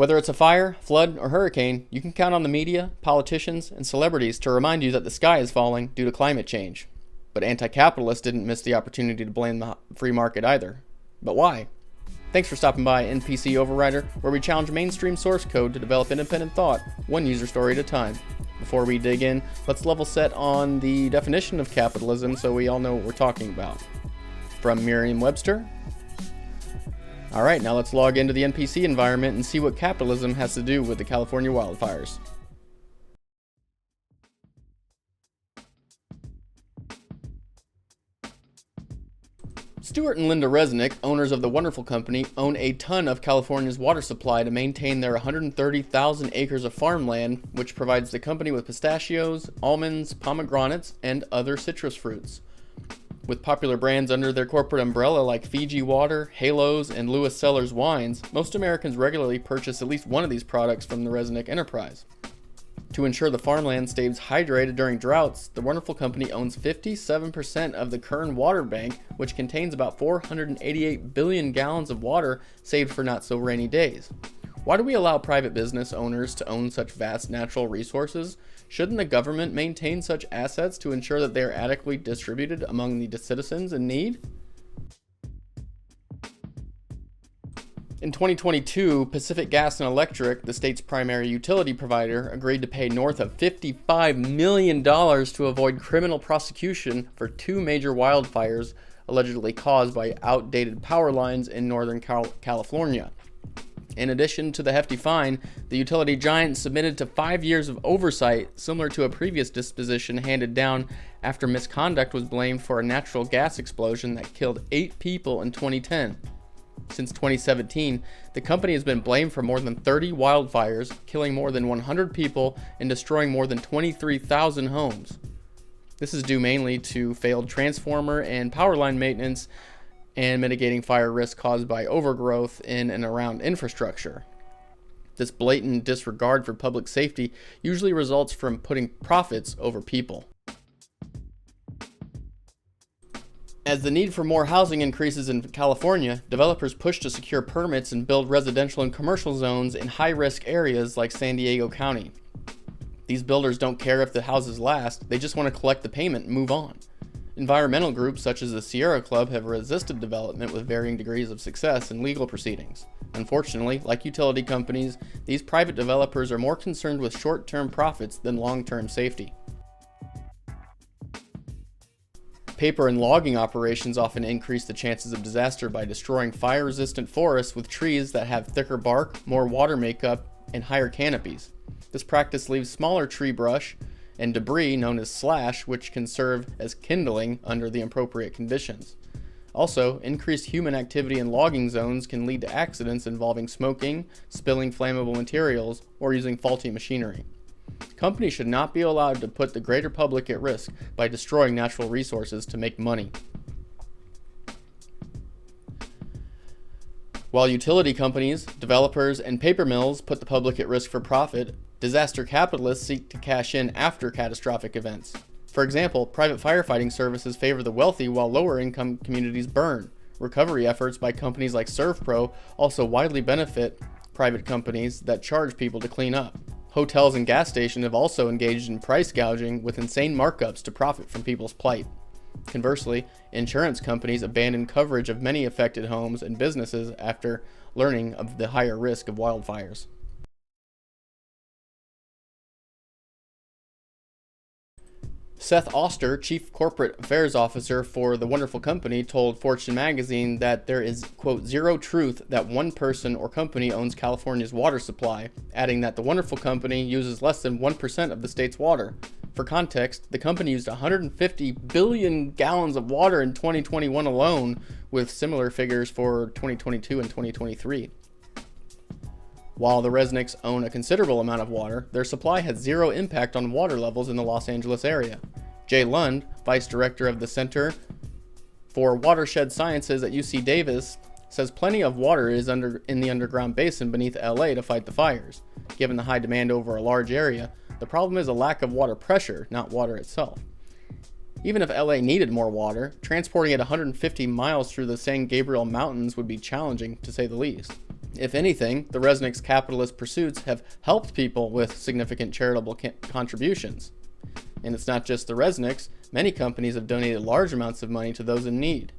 Whether it's a fire, flood, or hurricane, you can count on the media, politicians, and celebrities to remind you that the sky is falling due to climate change. But anti-capitalists didn't miss the opportunity to blame the free market either. But why? Thanks for stopping by NPC Overrider, where we challenge mainstream source code to develop independent thought, one user story at a time. Before we dig in, let's level set on the definition of capitalism so we all know what we're talking about. From Merriam-Webster. Alright, now let's log into the NPC environment and see what capitalism has to do with the California wildfires. Stuart and Linda Resnick, owners of the Wonderful Company, own a ton of California's water supply to maintain their 130,000 acres of farmland, which provides the company with pistachios, almonds, pomegranates, and other citrus fruits. With popular brands under their corporate umbrella like Fiji Water, Halos, and Lewis Cellars Wines, most Americans regularly purchase at least one of these products from the Resnick enterprise. To ensure the farmland stays hydrated during droughts, the Wonderful Company owns 57% of the Kern Water Bank, which contains about 488 billion gallons of water saved for not-so-rainy days. Why do we allow private business owners to own such vast natural resources? Shouldn't the government maintain such assets to ensure that they are adequately distributed among the citizens in need? In 2022, Pacific Gas and Electric, the state's primary utility provider, agreed to pay north of $55 million to avoid criminal prosecution for two major wildfires allegedly caused by outdated power lines in Northern California. In addition to the hefty fine, the utility giant submitted to 5 years of oversight, similar to a previous disposition handed down after misconduct was blamed for a natural gas explosion that killed 8 people in 2010. Since 2017, the company has been blamed for more than 30 wildfires, killing more than 100 people and destroying more than 23,000 homes. This is due mainly to failed transformer and power line maintenance and mitigating fire risk caused by overgrowth in and around infrastructure. This blatant disregard for public safety usually results from putting profits over people. As the need for more housing increases in California, developers push to secure permits and build residential and commercial zones in high-risk areas like San Diego County. These builders don't care if the houses last, they just want to collect the payment and move on. Environmental groups such as the Sierra Club have resisted development with varying degrees of success in legal proceedings. Unfortunately, like utility companies, these private developers are more concerned with short-term profits than long-term safety. Paper and logging operations often increase the chances of disaster by destroying fire-resistant forests with trees that have thicker bark, more water makeup, and higher canopies. This practice leaves smaller tree brush and debris known as slash, which can serve as kindling under the appropriate conditions. Also, increased human activity in logging zones can lead to accidents involving smoking, spilling flammable materials, or using faulty machinery. Companies should not be allowed to put the greater public at risk by destroying natural resources to make money. While utility companies, developers, and paper mills put the public at risk for profit, disaster capitalists seek to cash in after catastrophic events. For example, private firefighting services favor the wealthy while lower-income communities burn. Recovery efforts by companies like ServPro also widely benefit private companies that charge people to clean up. Hotels and gas stations have also engaged in price gouging with insane markups to profit from people's plight. Conversely, insurance companies abandon coverage of many affected homes and businesses after learning of the higher risk of wildfires. Seth Oster, Chief Corporate Affairs Officer for the Wonderful Company, told Fortune magazine that there is, quote, zero truth that one person or company owns California's water supply, adding that the Wonderful Company uses less than 1% of the state's water. For context, the company used 150 billion gallons of water in 2021 alone, with similar figures for 2022 and 2023. While the Resnicks own a considerable amount of water, their supply has zero impact on water levels in the Los Angeles area. Jay Lund, Vice Director of the Center for Watershed Sciences at UC Davis, says plenty of water is in the underground basin beneath LA to fight the fires. Given the high demand over a large area, the problem is a lack of water pressure, not water itself. Even if LA needed more water, transporting it 150 miles through the San Gabriel Mountains would be challenging, to say the least. If anything, the Resnick's capitalist pursuits have helped people with significant charitable contributions. And it's not just the Resnicks. Many companies have donated large amounts of money to those in need.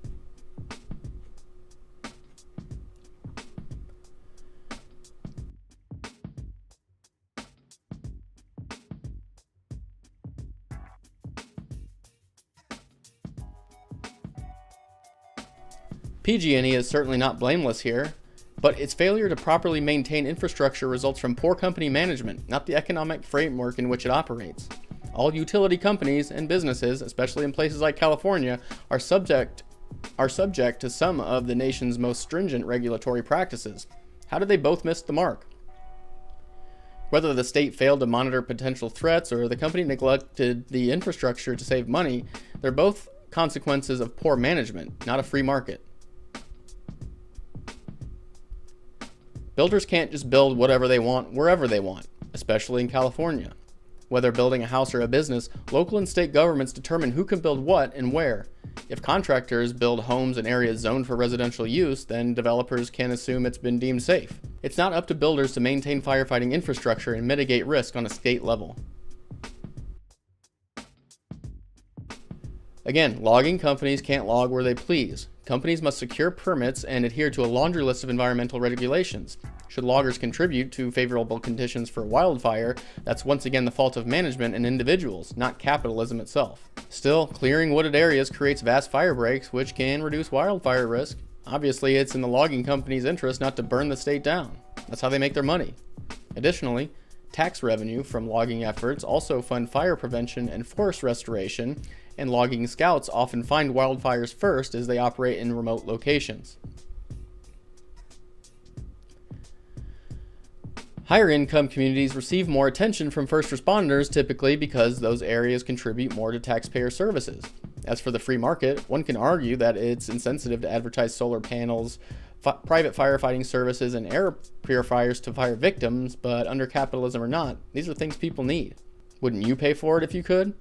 PG&E is certainly not blameless here, but its failure to properly maintain infrastructure results from poor company management, not the economic framework in which it operates. All utility companies and businesses, especially in places like California, are subject to some of the nation's most stringent regulatory practices. How did they both miss the mark? Whether the state failed to monitor potential threats or the company neglected the infrastructure to save money, they're both consequences of poor management, not a free market. Builders can't just build whatever they want, wherever they want, especially in California. Whether building a house or a business, local and state governments determine who can build what and where. If contractors build homes in areas zoned for residential use, then developers can assume it's been deemed safe. It's not up to builders to maintain firefighting infrastructure and mitigate risk on a state level. Again, logging companies can't log where they please. Companies must secure permits and adhere to a laundry list of environmental regulations. Should loggers contribute to favorable conditions for wildfire, that's once again the fault of management and individuals, not capitalism itself. Still, clearing wooded areas creates vast fire breaks, which can reduce wildfire risk. Obviously, it's in the logging company's interest not to burn the state down. That's how they make their money. Additionally, tax revenue from logging efforts also fund fire prevention and forest restoration, and logging scouts often find wildfires first as they operate in remote locations. Higher income communities receive more attention from first responders typically because those areas contribute more to taxpayer services. As for the free market, one can argue that it's insensitive to advertise solar panels, private firefighting services, and air purifiers to fire victims, but under capitalism or not, these are things people need. Wouldn't you pay for it if you could?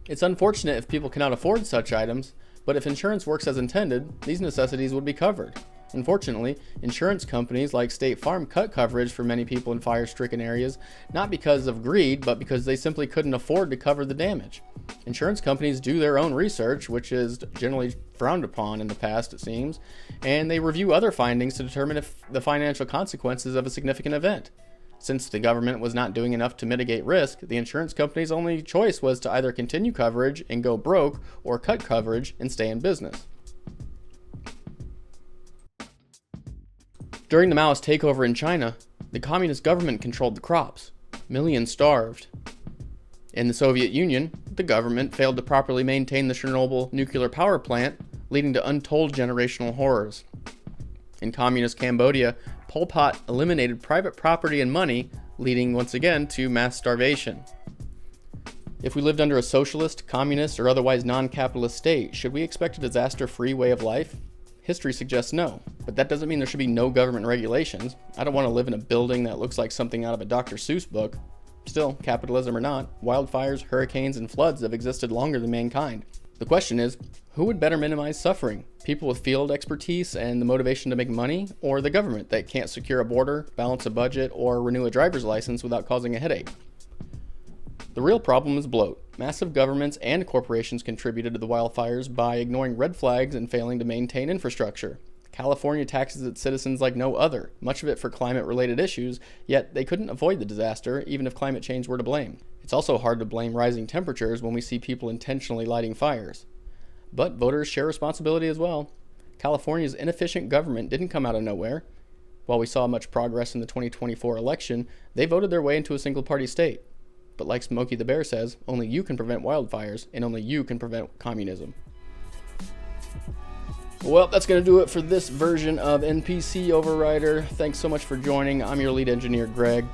It's unfortunate if people cannot afford such items, but if insurance works as intended, these necessities would be covered. Unfortunately, insurance companies like State Farm cut coverage for many people in fire-stricken areas, not because of greed, but because they simply couldn't afford to cover the damage. Insurance companies do their own research, which is generally frowned upon in the past, it seems, and they review other findings to determine if the financial consequences of a significant event. Since the government was not doing enough to mitigate risk, the insurance company's only choice was to either continue coverage and go broke, or cut coverage and stay in business. During the Maoist takeover in China, the communist government controlled the crops. Millions starved. In the Soviet Union, the government failed to properly maintain the Chernobyl nuclear power plant, leading to untold generational horrors. In communist Cambodia, Pol Pot eliminated private property and money, leading once again to mass starvation. If we lived under a socialist, communist, or otherwise non-capitalist state, should we expect a disaster-free way of life? History suggests no, but that doesn't mean there should be no government regulations. I don't want to live in a building that looks like something out of a Dr. Seuss book. Still, capitalism or not, wildfires, hurricanes, and floods have existed longer than mankind. The question is, who would better minimize suffering? People with field expertise and the motivation to make money, or the government that can't secure a border, balance a budget, or renew a driver's license without causing a headache? The real problem is bloat. Massive governments and corporations contributed to the wildfires by ignoring red flags and failing to maintain infrastructure. California taxes its citizens like no other, much of it for climate-related issues, yet they couldn't avoid the disaster, even if climate change were to blame. It's also hard to blame rising temperatures when we see people intentionally lighting fires. But voters share responsibility as well. California's inefficient government didn't come out of nowhere. While we saw much progress in the 2024 election, they voted their way into a single-party state. But like Smokey the Bear says, only you can prevent wildfires, and only you can prevent communism. Well, that's going to do it for this version of NPC Overrider. Thanks so much for joining. I'm your lead engineer, Greg.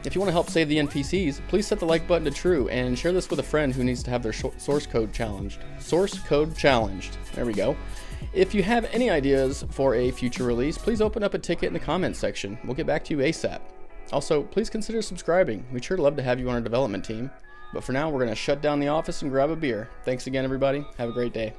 If you want to help save the NPCs, please set the like button to true and share this with a friend who needs to have their source code challenged. Source code challenged. There we go. If you have any ideas for a future release, please open up a ticket in the comments section. We'll get back to you ASAP. Also, please consider subscribing. We'd sure love to have you on our development team. But for now, we're going to shut down the office and grab a beer. Thanks again, everybody. Have a great day.